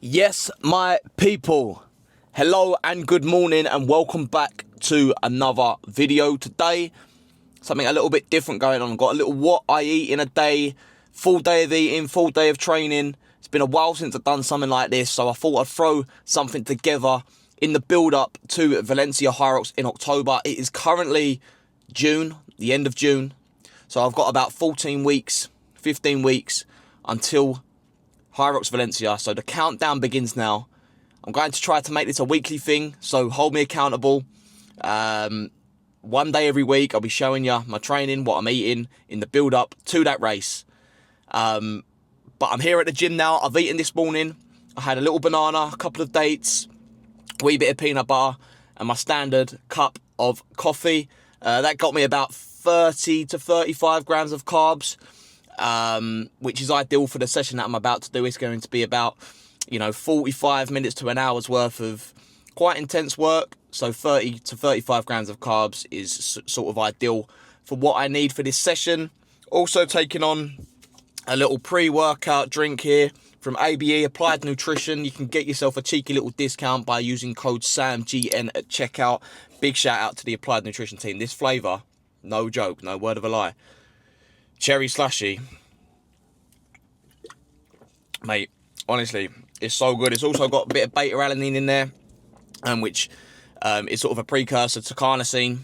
Yes, my people, hello and good morning and welcome back to another video. Today, something a little bit different going on. I've got a little what I eat in a day, full day of eating, full day of training. It's been a while since I've done something like this, so I thought I'd throw something together in the build-up to Valencia Hyrox in October. It is currently June, the end of June, so I've got about 14 weeks, 15 weeks until Hyrox Valencia, so the countdown begins now. I'm going to try to make this a weekly thing, so hold me accountable. One day every week, I'll be showing you my training, what I'm eating in the build-up to that race. But I'm here at the gym now. I've eaten this morning. I had a little banana, a couple of dates, a wee bit of peanut butter, and my standard cup of coffee. That got me about 30 to 35 grams of carbs. Which is ideal for the session that I'm about to do. It's going to be about, 45 minutes to an hour's worth of quite intense work. So 30 to 35 grams of carbs is sort of ideal for what I need for this session. Also taking on a little pre-workout drink here from ABE, Applied Nutrition. You can get yourself a cheeky little discount by using code SAMGN at checkout. Big shout out to the Applied Nutrition team. This flavour, no joke, no word of a lie. Cherry slushy, mate, honestly, it's so good. It's also got a bit of beta-alanine in there, which is sort of a precursor to carnosine,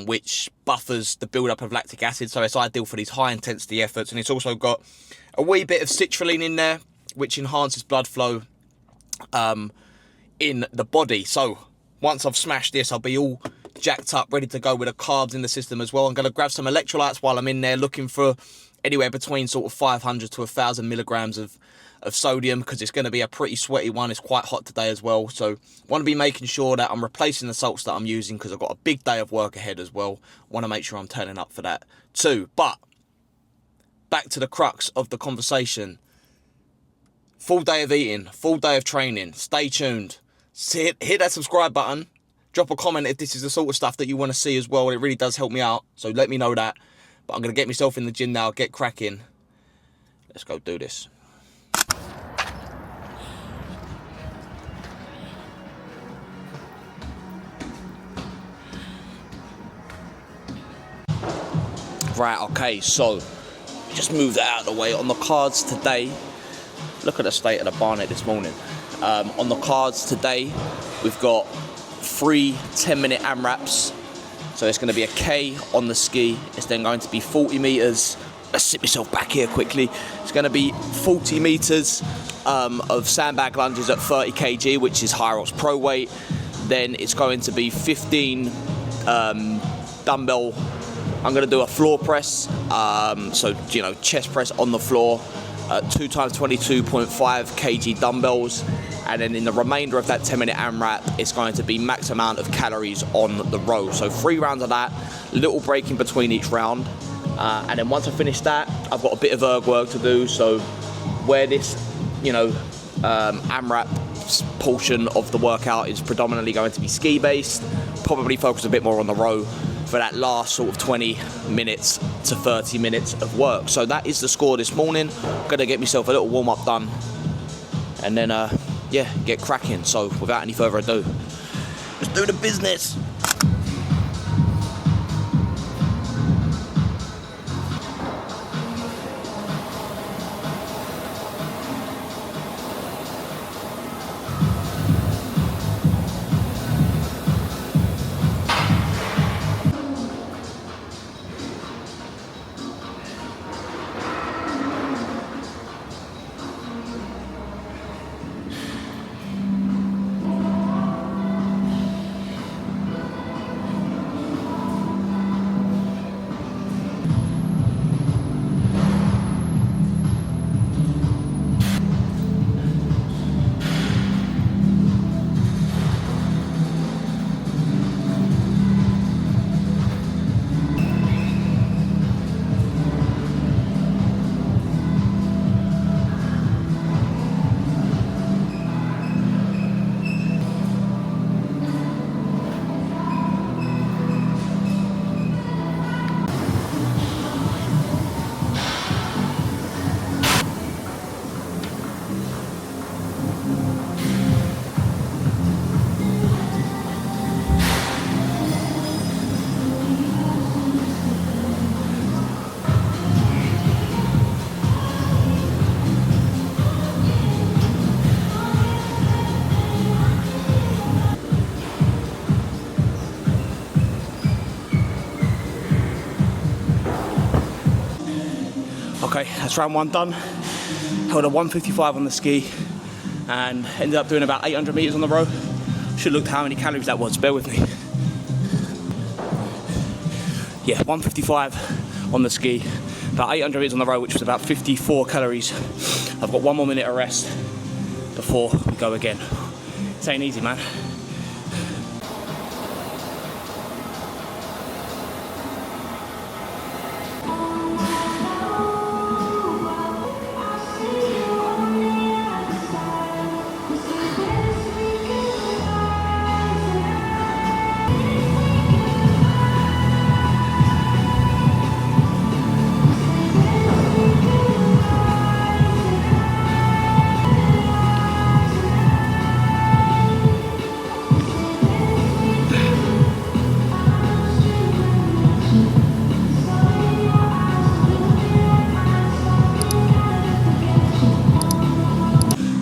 which buffers the build-up of lactic acid, so it's ideal for these high-intensity efforts. And it's also got a wee bit of citrulline in there, which enhances blood flow in the body. So once I've smashed this, I'll be all jacked up, ready to go with the carbs in the system as well. I'm going to grab some electrolytes while I'm in there, looking for anywhere between sort of 500 to 1,000 milligrams of sodium, because it's going to be a pretty sweaty one. It's quite hot today as well, so want to be making sure that I'm replacing the salts that I'm using, because I've got a big day of work ahead as well. Want to make sure I'm turning up for that too. But back to the crux of the conversation. Full day of eating, full day of training. Stay tuned. Hit that subscribe button. Drop a comment if this is the sort of stuff that you want to see as well. It really does help me out, so let me know that. But I'm going to get myself in the gym now, get cracking. Let's go do this. Right, okay, so just move that out of the way. On the cards today, look at the state of the barnet this morning. On the cards today, we've got 3 10-minute AMRAPs. So it's going to be a K on the ski. It's then going to be 40 meters. Let's sit myself back here quickly. It's going to be 40 meters of sandbag lunges at 30 kg, which is Hyrox Pro weight. Then it's going to be 15 dumbbell. I'm going to do a floor press. So, chest press on the floor. 2 times 22.5 kg dumbbells. And then in the remainder of that 10-minute AMRAP, it's going to be max amount of calories on the row. So 3 rounds of that, little break in between each round. And then once I finish that, I've got a bit of erg work to do. So where this, AMRAP portion of the workout is predominantly going to be ski-based, probably focus a bit more on the row for that last sort of 20 minutes to 30 minutes of work. So that is the score this morning. Gonna get myself a little warm-up done. And then, get cracking. So without any further ado, let's do the business. Okay, that's round 1 done. Held a 155 on the ski and ended up doing about 800 meters on the row. Should have looked how many calories that was, bear with me. Yeah, 155 on the ski, about 800 meters on the row, which was about 54 calories. I've got 1 more minute of rest before we go again. It ain't easy, man.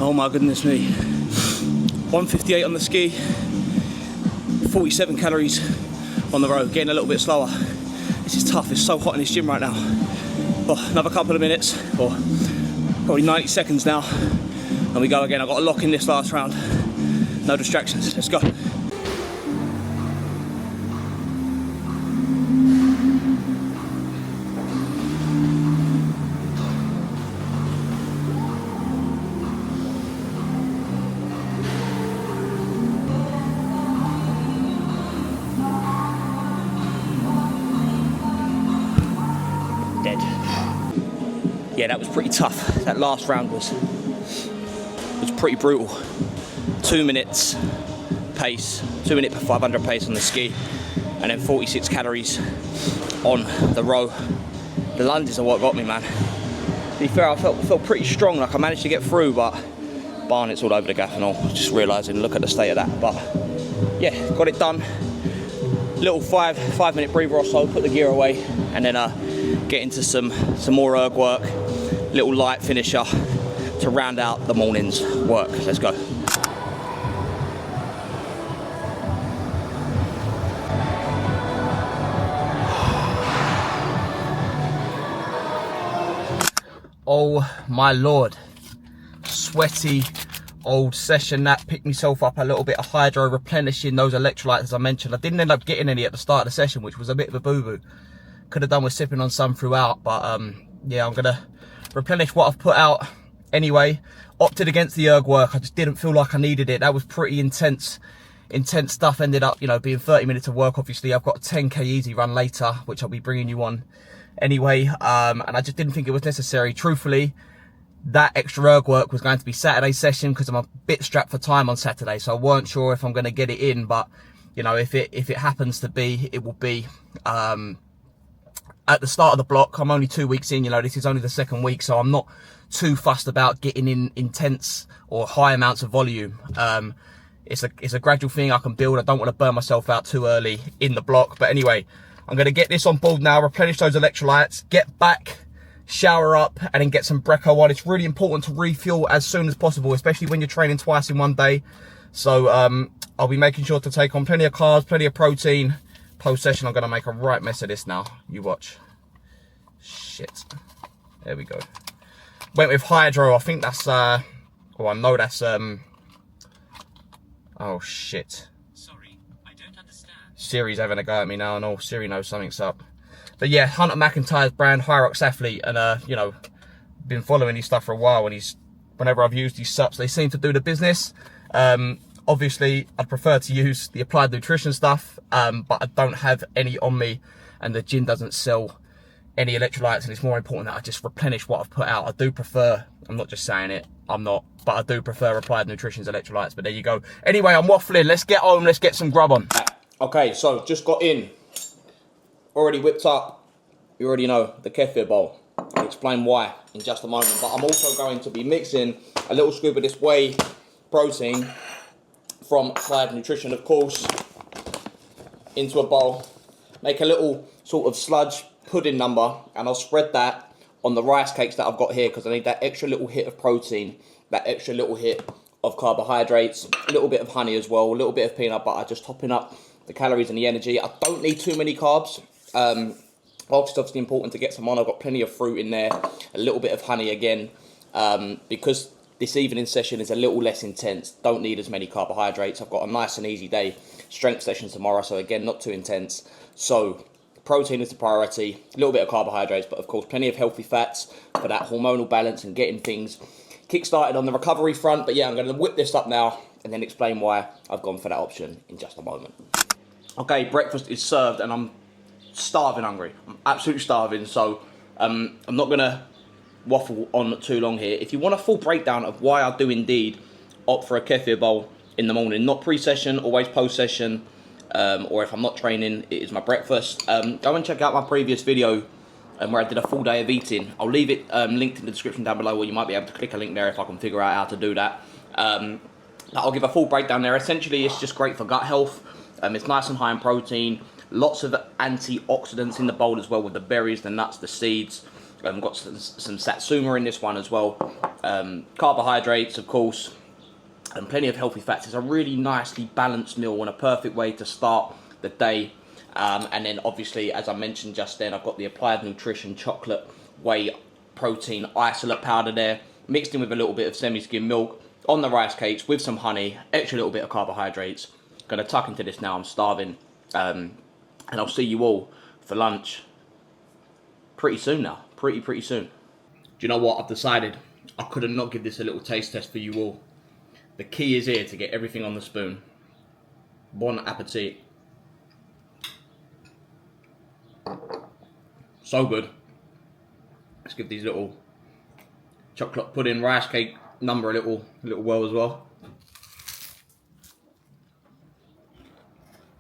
Oh my goodness me. 158 on the ski, 47 calories on the row, getting a little bit slower. This is tough, it's so hot in this gym right now. Oh, another couple of minutes, or probably 90 seconds now, and we go again. I've got to lock in this last round. No distractions, let's go. Yeah, that was pretty tough. That last round was pretty brutal. 2 minutes pace, 2 minute per 500 pace on the ski, and then 46 calories on the row. The lunges are what got me, man. To be fair, I felt pretty strong, like I managed to get through, but Barnett's all over the gaff and all. Just realising, look at the state of that. But yeah, got it done. Little five minute breather or so, put the gear away, and then get into some more erg work. Little light finisher to round out the morning's work. Let's go. Oh my lord, sweaty old session. That picked myself up a little bit of hydro, replenishing those electrolytes as I mentioned. I didn't end up getting any at the start of the session, which was a bit of a boo-boo. Could have done with sipping on some throughout, but yeah, I'm gonna replenish what I've put out anyway. Opted against the erg work. I just didn't feel like I needed it. That was pretty intense stuff. Ended up, you know, being 30 minutes of work. Obviously, I've got a 10k easy run later, which I'll be bringing you on anyway. And I just didn't think it was necessary. Truthfully, that extra erg work was going to be Saturday session because I'm a bit strapped for time on Saturday, so I weren't sure if I'm going to get it in. But you know, if it happens to be, it will be. At the start of the block, I'm only 2 weeks in, you know, this is only the 2nd week, so I'm not too fussed about getting in intense or high amounts of volume. It's a gradual thing I can build. I don't want to burn myself out too early in the block. But anyway, I'm going to get this on board now, replenish those electrolytes, get back, shower up, and then get some Breco on. It's really important to refuel as soon as possible, especially when you're training twice in one day. So I'll be making sure to take on plenty of carbs, plenty of protein. Post-session, I'm going to make a right mess of this now. You watch. Shit. There we go. Went with hydro. I think that's, well, I know that's, oh, shit. Sorry, I don't understand. Siri's having a go at me now, and all Siri knows something's up. But yeah, Hunter McIntyre's brand, Hyrox Athlete, and, you know, been following his stuff for a while, and whenever I've used these sups, they seem to do the business. Obviously, I'd prefer to use the Applied Nutrition stuff, but I don't have any on me, and the gym doesn't sell any electrolytes, and it's more important that I just replenish what I've put out. I do prefer, I'm not just saying it, I'm not, but I do prefer Applied Nutrition's electrolytes, but there you go. Anyway, I'm waffling, let's get home, let's get some grub on. Okay, so just got in, already whipped up, you already know, the kefir bowl. I'll explain why in just a moment, but I'm also going to be mixing a little scoop of this whey protein from Applied Nutrition, of course, into a bowl, make a little sort of sludge pudding number, and I'll spread that on the rice cakes that I've got here because I need that extra little hit of protein, that extra little hit of carbohydrates, a little bit of honey as well, a little bit of peanut butter, just topping up the calories and the energy. I don't need too many carbs, Whilst it's obviously important to get some on, I've got plenty of fruit in there, a little bit of honey again, because this evening session is a little less intense, don't need as many carbohydrates. I've got a nice and easy day, strength session tomorrow, so again, not too intense. So protein is the priority, a little bit of carbohydrates, but of course plenty of healthy fats for that hormonal balance and getting things kick-started on the recovery front. But yeah, I'm going to whip this up now and then explain why I've gone for that option in just a moment. Okay, breakfast is served and I'm starving hungry. I'm absolutely starving, so I'm not going to waffle on too long here. If you want a full breakdown of why I do indeed opt for a kefir bowl in the morning, not pre-session, always post-session, or if I'm not training, it is my breakfast, go and check out my previous video where I did a full day of eating. I'll leave it linked in the description down below, where you might be able to click a link there if I can figure out how to do that. I'll give a full breakdown there. Essentially, it's just great for gut health. It's nice and high in protein. Lots of antioxidants in the bowl as well, with the berries, the nuts, the seeds. I've got some satsuma in this one as well. Carbohydrates, of course, and plenty of healthy fats. It's a really nicely balanced meal and a perfect way to start the day. And then obviously, as I mentioned just then, I've got the Applied Nutrition chocolate whey protein isolate powder there, mixed in with a little bit of semi-skim milk on the rice cakes with some honey, extra little bit of carbohydrates. Gonna tuck into this now, I'm starving. And I'll see you all for lunch pretty soon now, pretty soon. Do you know what? I've decided I could not give this a little taste test for you all. The key is here to get everything on the spoon. Bon appetit. So good. Let's give these little chocolate pudding rice cake number a little whirl as well.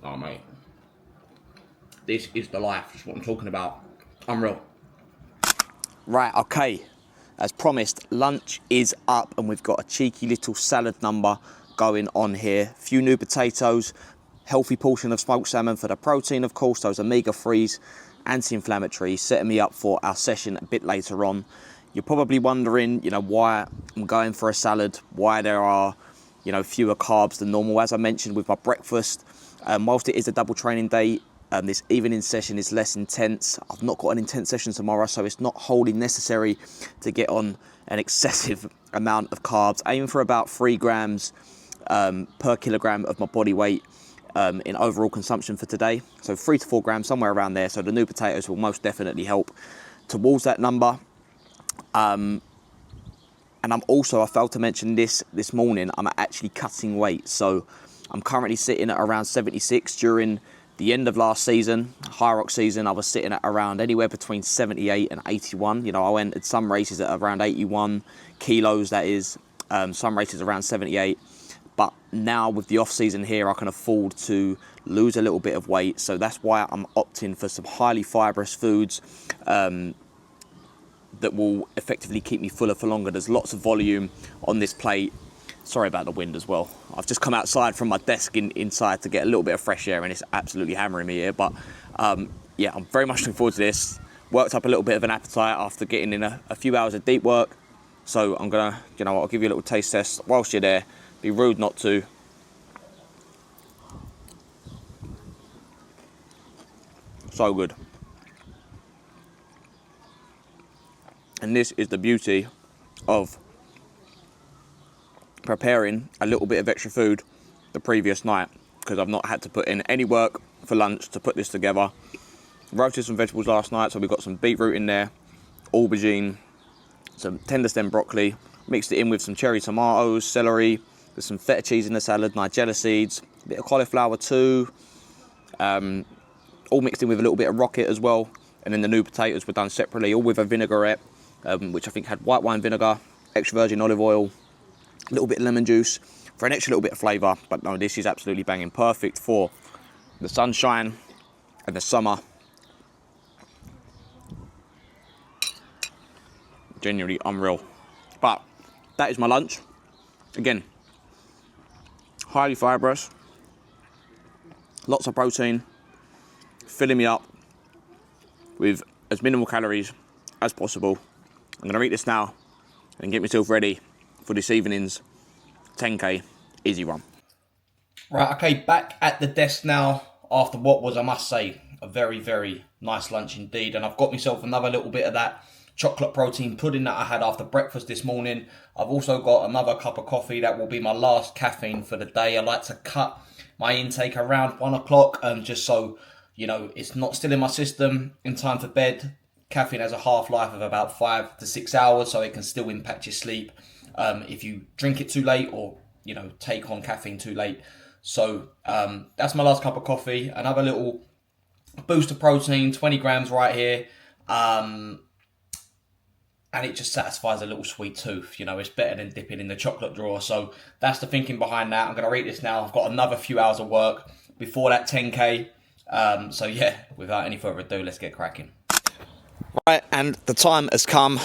Oh mate, this is the life. That's what I'm talking about. Unreal. Right, okay. As promised, lunch is up and we've got a cheeky little salad number going on here. A few new potatoes, healthy portion of smoked salmon for the protein, of course, those omega-3s, anti-inflammatory, setting me up for our session a bit later on. You're probably wondering, you know, why I'm going for a salad, why there are, you know, fewer carbs than normal. As I mentioned with my breakfast, whilst it is a double training day, this evening session is less intense. I've not got an intense session tomorrow, so it's not wholly necessary to get on an excessive amount of carbs. Aiming for about 3 grams per kilogram of my body weight in overall consumption for today. So 3 to 4 grams, somewhere around there. So the new potatoes will most definitely help towards that number. And I'm also, I failed to mention this morning, I'm actually cutting weight. So I'm currently sitting at around 76. During the end of last season, Hyrox season, I was sitting at around anywhere between 78 and 81. You know, I entered some races at around 81 kilos, that is, some races around 78. But now with the off season here, I can afford to lose a little bit of weight. So that's why I'm opting for some highly fibrous foods that will effectively keep me fuller for longer. There's lots of volume on this plate. Sorry about the wind as well. I've just come outside from my desk inside to get a little bit of fresh air and it's absolutely hammering me here. But yeah, I'm very much looking forward to this. Worked up a little bit of an appetite after getting in a few hours of deep work. So I'm gonna, you know what, I'll give you a little taste test whilst you're there. Be rude not to. So good. And this is the beauty of preparing a little bit of extra food the previous night, because I've not had to put in any work for lunch to put this together. Roasted some vegetables last night, so we've got some beetroot in there, aubergine, some tender stem broccoli, mixed it in with some cherry tomatoes, celery, there's some feta cheese in the salad, nigella seeds, a bit of cauliflower too, all mixed in with a little bit of rocket as well. And then the new potatoes were done separately, all with a vinaigrette, which I think had white wine vinegar, extra virgin olive oil, a little bit of lemon juice for an extra little bit of flavour. But no, this is absolutely banging. Perfect for the sunshine and the summer. Genuinely unreal. But that is my lunch. Again, highly fibrous, lots of protein, filling me up with as minimal calories as possible. I'm going to eat this now and get myself ready for this evening's 10k easy run. Right, okay, back at the desk now after what was, I must say, a very, very nice lunch indeed. And I've got myself another little bit of that chocolate protein pudding that I had after breakfast this morning. I've also got another cup of coffee. That will be my last caffeine for the day. I like to cut my intake around 1 o'clock, just so, you know, it's not still in my system in time for bed. Caffeine has a half-life of about 5 to 6 hours, so it can still impact your sleep if you drink it too late, or, you know, take on caffeine too late. So that's my last cup of coffee. Another little boost of protein, 20 grams right here. And it just satisfies a little sweet tooth. You know, it's better than dipping in the chocolate drawer. So that's the thinking behind that. I'm going to rate this now. I've got another few hours of work before that 10K. So yeah, without any further ado, let's get cracking. Right, and the time has come.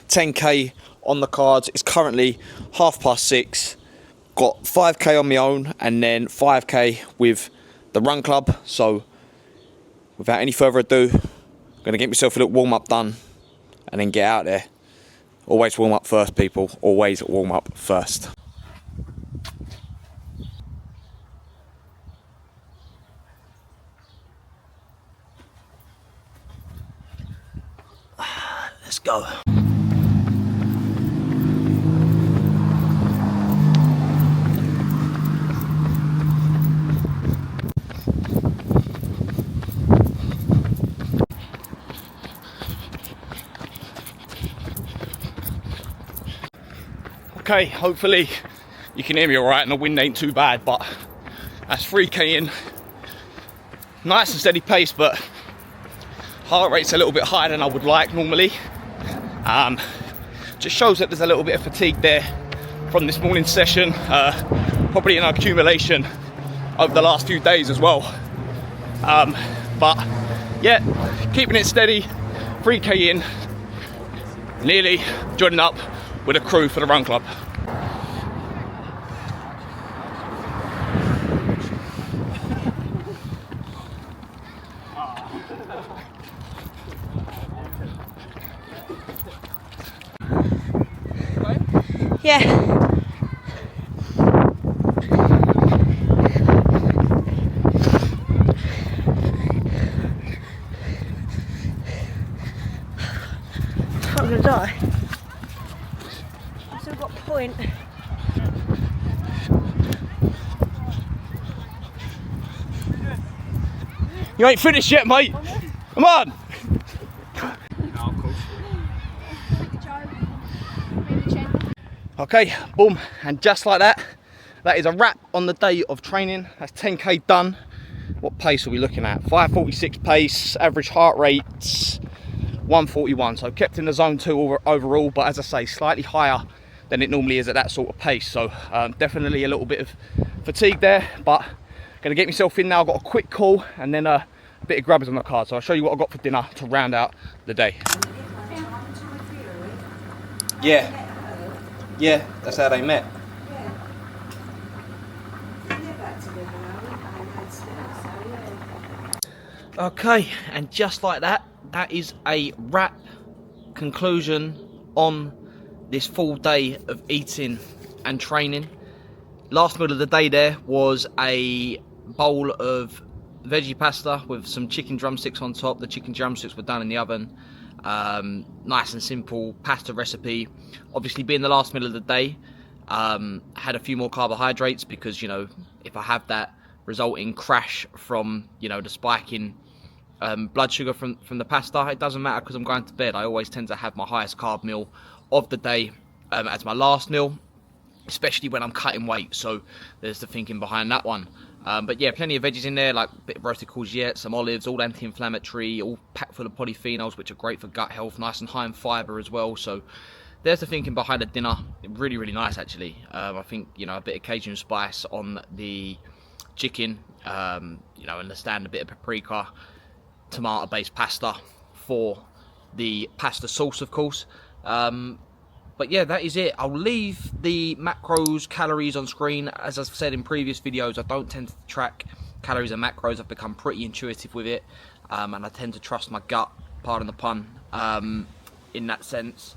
10K on the cards. It's currently 6:30. Got 5K on my own and then 5K with the run club. So without any further ado, I'm going to get myself a little warm-up done and then get out there. Always warm up first, people. Always warm up first. Let's go. Okay, hopefully you can hear me all right and the wind ain't too bad, but that's 3K in. Nice and steady pace, but heart rate's a little bit higher than I would like normally. Just shows that there's a little bit of fatigue there from this morning's session, probably an accumulation over the last few days as well. But yeah, keeping it steady, 3K in, nearly joining up with a crew for the run club. Yeah. I'm gonna die. I've still got a point. You ain't finished yet, mate. Come on. Okay, boom, and just like that, that is a wrap on the day of training. That's 10K done. What pace are we looking at? 5:46 pace, average heart rate 141. So kept in the zone 2 overall, but as I say, slightly higher than it normally is at that sort of pace. So definitely a little bit of fatigue there, but gonna get myself in now. Got a quick call and then a bit of grubbers on the card. So I'll show you what I got for dinner to round out the day. Yeah, that's how they met. Okay, and just like that, that is a wrap conclusion on this full day of eating and training. Last meal of the day there was a bowl of veggie pasta with some chicken drumsticks on top. The chicken drumsticks were done in the oven. Nice and simple pasta recipe. Obviously, being the last meal of the day, had a few more carbohydrates because, you know, if I have that resulting crash from, you know, the spike in blood sugar from the pasta, it doesn't matter because I'm going to bed. I always tend to have my highest carb meal of the day as my last meal, especially when I'm cutting weight. So there's the thinking behind that one. But yeah, plenty of veggies in there, like a bit of roasted courgette, some olives, all anti-inflammatory, all packed full of polyphenols, which are great for gut health, nice and high in fibre as well. So there's the thinking behind the dinner. Really, really nice, actually. I think, you know, a bit of Cajun spice on the chicken, you know, and the standard bit of paprika, tomato-based pasta for the pasta sauce, of course. But yeah, that is it. I'll leave the macros, calories on screen. As I've said in previous videos, I don't tend to track calories and macros. I've become pretty intuitive with it, and I tend to trust my gut, pardon the pun, in that sense.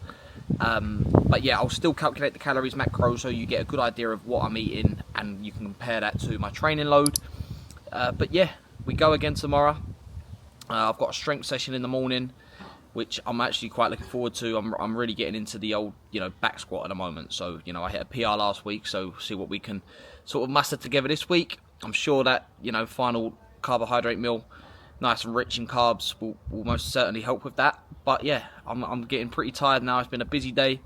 But yeah, I'll still calculate the calories, macros, so you get a good idea of what I'm eating, and you can compare that to my training load. But yeah, we go again tomorrow. I've got a strength session in the morning, which I'm actually quite looking forward to. I'm really getting into the old, back squat at the moment. So, I hit a PR last week, so see what we can sort of muster together this week. I'm sure that, final carbohydrate meal, nice and rich in carbs, will most certainly help with that. But yeah, I'm getting pretty tired now. It's been a busy day,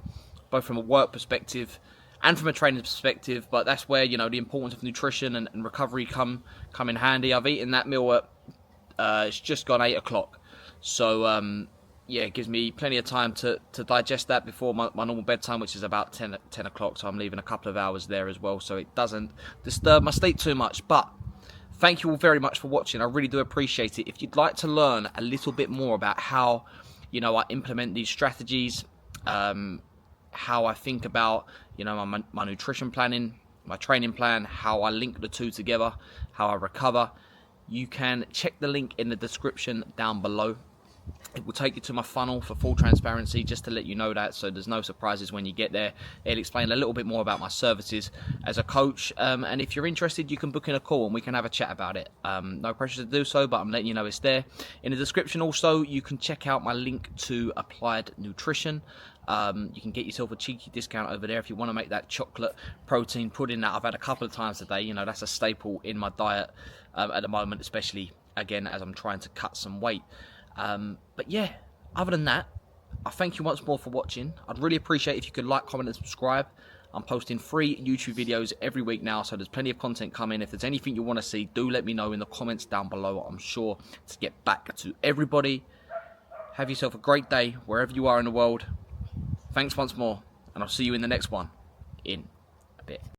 both from a work perspective and from a training perspective. But that's where, the importance of nutrition and recovery come in handy. I've eaten that meal at, it's just gone 8 o'clock. So, yeah, it gives me plenty of time to digest that before my normal bedtime, which is about 10 o'clock. So I'm leaving a couple of hours there as well, so it doesn't disturb my sleep too much. But thank you all very much for watching. I really do appreciate it. If you'd like to learn a little bit more about how, I implement these strategies, how I think about, my nutrition planning, my training plan, how I link the two together, how I recover, you can check the link in the description down below. It will take you to my funnel for full transparency, just to let you know that, so there's no surprises when you get there. It'll explain a little bit more about my services as a coach, and if you're interested, you can book in a call and we can have a chat about it. No pressure to do so, but I'm letting you know it's there. In the description also, you can check out my link to Applied Nutrition. You can get yourself a cheeky discount over there if you want to make that chocolate protein pudding that I've had a couple of times today. That's a staple in my diet at the moment, especially, again, as I'm trying to cut some weight. But yeah, other than that, I thank you once more for watching. I'd really appreciate if you could like, comment and subscribe. I'm posting free YouTube videos every week now, so there's plenty of content coming. If there's anything you want to see, do let me know in the comments down below. I'm sure to get back to everybody. Have yourself a great day wherever you are in the world. Thanks once more, and I'll see you in the next one in a bit.